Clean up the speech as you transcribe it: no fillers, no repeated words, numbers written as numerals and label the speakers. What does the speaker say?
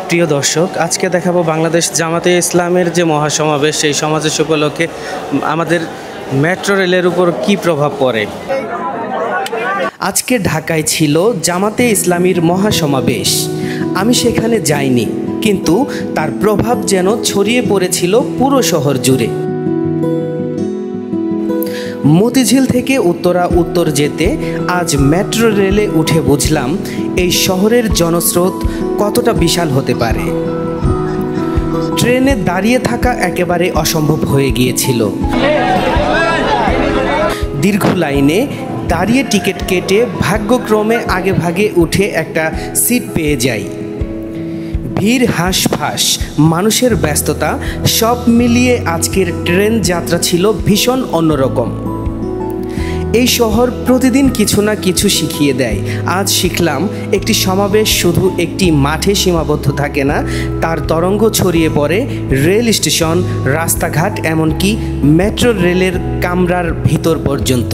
Speaker 1: প্রিয় দর্শক, আজকে দেখাবো বাংলাদেশ জামাতে ইসলামের যে মহাসমাবেশ, সেই সমাবেশ উপলক্ষে আমাদের মেট্রো রেলের উপর কী প্রভাব পড়ে। আজকে ঢাকায় ছিল জামাতে ইসলামীর মহাসমাবেশ। আমি সেখানে যাইনি, কিন্তু তার প্রভাব যেন ছড়িয়ে পড়েছিল পুরো শহর জুড়ে। মতিঝিল থেকে উত্তর যেতে আজ মেট্রো রেলে উঠে বুঝলাম এই শহরের জনস্রোত কতটা বিশাল হতে পারে। ট্রেনে দাঁড়িয়ে থাকা একেবারে অসম্ভব হয়ে গিয়েছিল। দীর্ঘ লাইনে দাঁড়িয়ে টিকিট কেটে ভাগ্যক্রমে আগে ভাগে উঠে একটা সিট পেয়ে যাই। ভিড়, হাঁসফাঁস, মানুষের ব্যস্ততা সব মিলিয়ে আজকের ট্রেন যাত্রা ছিল ভীষণ অন্যরকম। এই শহর প্রতিদিন কিছু না কিছু শিখিয়ে দেয়। আজ শিখলাম একটি সমাবেশ শুধু একটি মাঠে সীমাবদ্ধ থাকে না, তার তরঙ্গ ছড়িয়ে পড়ে রেল স্টেশন, রাস্তাঘাট, এমনকি মেট্রো রেলের কামরার ভিতর পর্যন্ত।